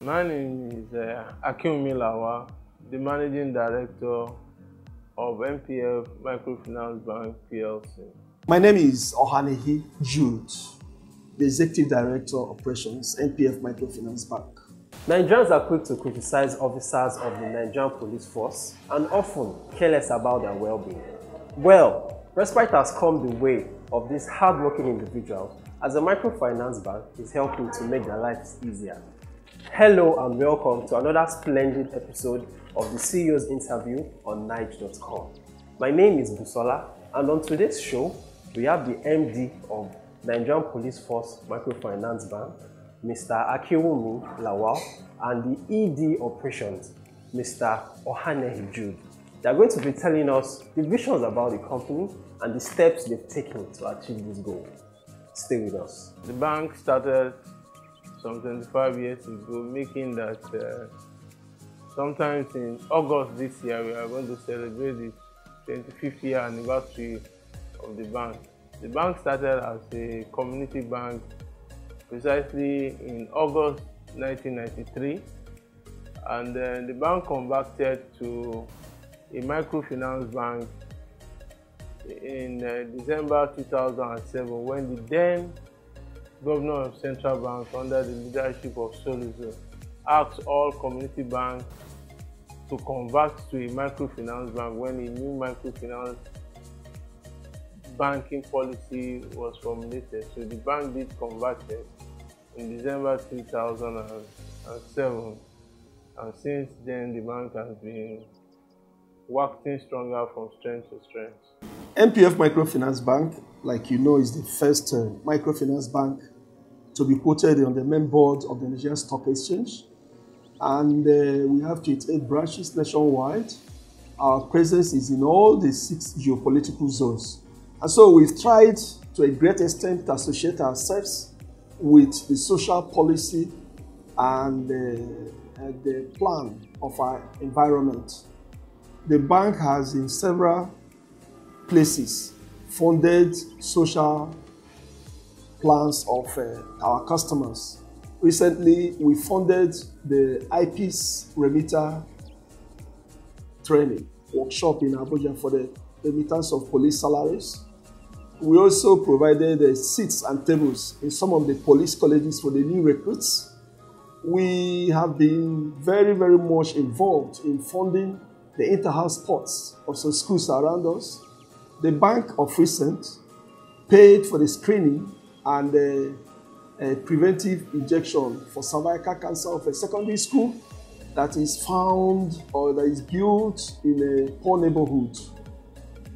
My name is Akinwumi, the Managing Director of NPF Microfinance Bank PLC. My name is Ohanehi Jude, the Executive Director of Operations, NPF Microfinance Bank. Nigerians are quick to criticize officers of the Nigerian police force and often careless about their well-being. Well, respite has come the way of these hard-working individuals as the microfinance bank is helping to make their lives easier. Hello and welcome to another splendid episode of the CEO's interview on Nige.com. My name is Busola, and on today's show, we have the MD of Nigerian Police Force Microfinance Bank, Mr. Akinwumi Lawal, and the ED Operations, Mr. Ohanehi Jude. They are going to be telling us the visions about the company and the steps they've taken to achieve this goal. Stay with us. The bank started some 25 years ago, making that sometimes in August this year we are going to celebrate the 25th year anniversary of the bank. The bank started as a community bank precisely in August 1993, and then the bank converted to a microfinance bank in December 2007 when the then Governor of Central Bank, under the leadership of Soluzo, asked all community banks to convert to a microfinance bank when a new microfinance banking policy was formulated. So the bank did convert it in December 2007, and since then the bank has been working stronger from strength to strength. NPF Microfinance Bank, like you know, is the first microfinance bank to be quoted on the main board of the Nigerian Stock Exchange. And we have 28 branches nationwide. Our presence is in all the 6 geopolitical zones. And so we've tried to a great extent to associate ourselves with the social policy and the plan of our environment. The bank has in several places funded social plans of our customers. Recently, we funded the IP's remitter training workshop in Abuja for the remittance of police salaries. We also provided seats and tables in some of the police colleges for the new recruits. We have been very, very much involved in funding the inter-house sports of some schools around us. The bank of recent paid for the screening and a preventive injection for cervical cancer of a secondary school that is found or that is built in a poor neighborhood.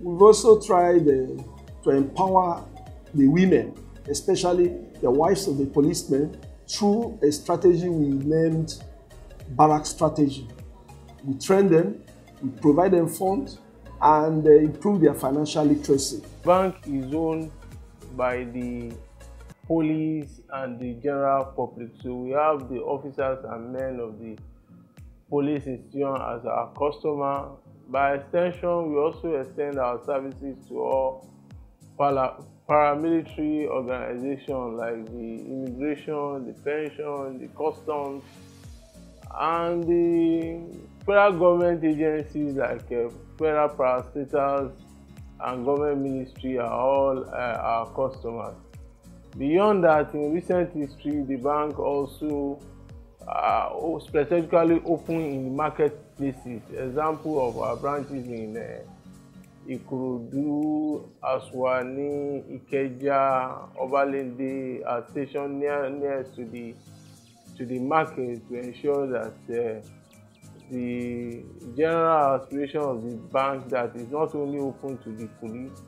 We've also tried to empower the women, especially the wives of the policemen, through a strategy we named Barrack Strategy. We train them, we provide them funds, and improve their financial literacy. The bank is owned by the police and the general public, so we have the officers and men of the police institution as our customer. By extension, we also extend our services to all paramilitary organizations like the immigration, the pension, the customs, and the federal government agencies like federal parastatals and government ministry are all our customers. Beyond that, in recent history, the bank also strategically opened in the marketplaces. Example of our branches in Ikorodu, Aswani, Ikeja, Obalende are stationed nearest to the market to ensure that the general aspiration of the bank that is not only open to the police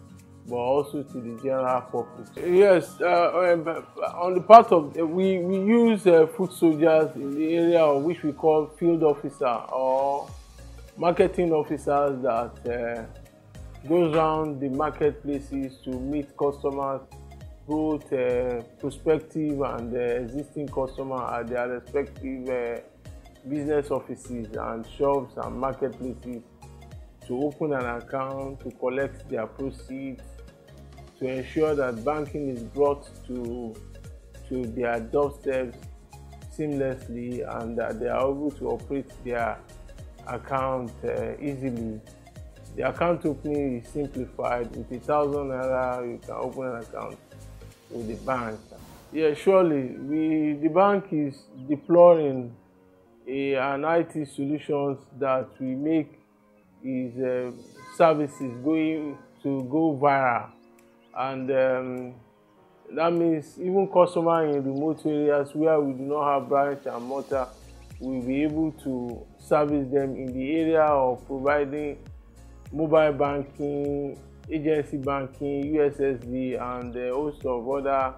but also to the general public. Yes, on the part of we use foot soldiers in the area of which we call field officer or marketing officers that goes around the marketplaces to meet customers, both prospective and existing customers at their respective business offices and shops and marketplaces, to open an account, to collect their proceeds, to ensure that banking is brought to their doorsteps seamlessly and that they are able to operate their account easily. The account opening is simplified. With 1,000 naira, you can open an account with the bank. Yeah, surely, the bank is deploying an IT solutions that will make his services to go viral, and that means even customers in remote areas where we do not have branch and mortar will be able to service them in the area of providing mobile banking, agency banking, USSD, and a host of other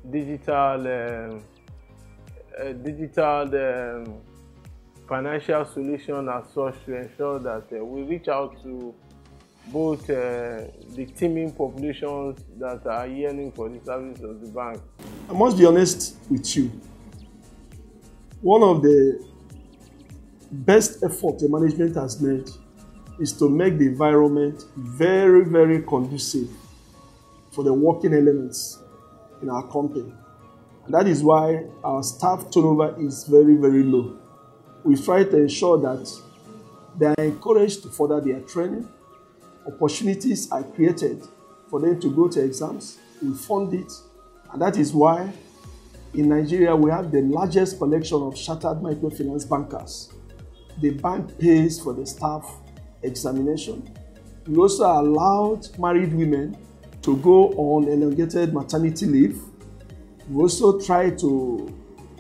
digital financial solutions as such, to ensure that we reach out to both the teeming populations that are yearning for the service of the bank. I must be honest with you. One of the best efforts the management has made is to make the environment very, very conducive for the working elements in our company. And that is why our staff turnover is very, very low. We try to ensure that they are encouraged to further their training. Opportunities are created for them to go to exams. We fund it. And that is why in Nigeria we have the largest collection of chartered microfinance bankers. The bank pays for the staff examination. We also allowed married women to go on elongated maternity leave. We also try to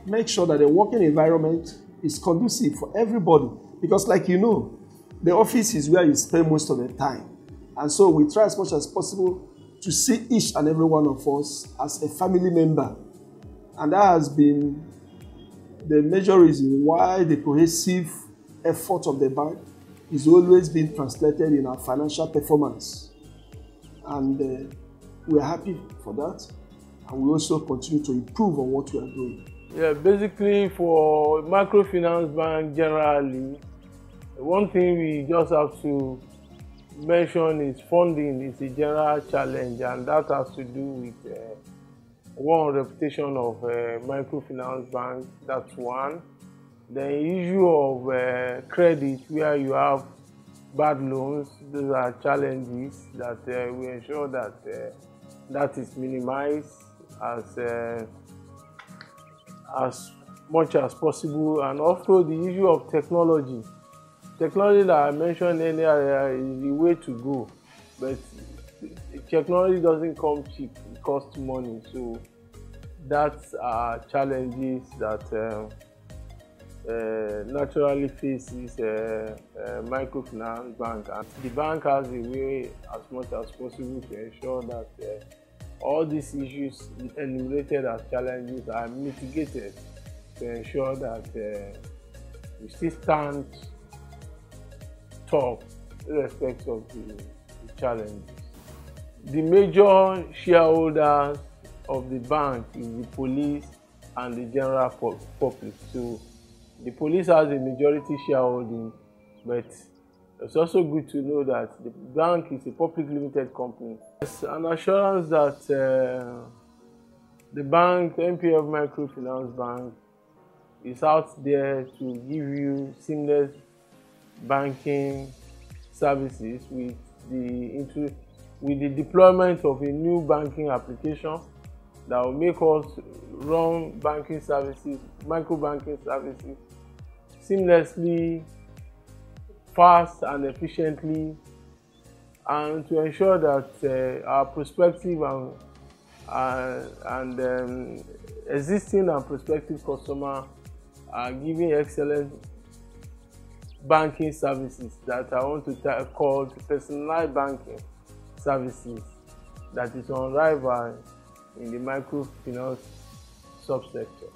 make sure that the working environment is conducive for everybody, because like you know, the office is where you spend most of the time. And so we try as much as possible to see each and every one of us as a family member. And that has been the major reason why the cohesive effort of the bank is always being translated in our financial performance. And we are happy for that. And we also continue to improve on what we are doing. Yeah, basically for microfinance bank generally, one thing we just have to mention is funding is a general challenge, and that has to do with one, reputation of microfinance bank. That's one. The issue of credit, where you have bad loans, those are challenges that we ensure that that is minimized as much as possible. And also the issue of technology. Technology that I mentioned earlier is the way to go, but technology doesn't come cheap, it costs money. So that's challenges that naturally faces microfinance bank. And the bank has a way as much as possible to ensure that all these issues enumerated as challenges are mitigated, to ensure that we still stand top irrespective of the challenges. The major shareholders of the bank is the police and the general public. So the police has a majority shareholding, but it's also good to know that the bank is a public limited company. It's an assurance that the bank, NPF Microfinance Bank, is out there to give you seamless banking services with the deployment of a new banking application that will make us run banking services, micro banking services seamlessly, fast and efficiently, and to ensure that our prospective and existing and prospective customers are giving excellent banking services that I want to call personalized banking services that is unrivaled in the microfinance subsector.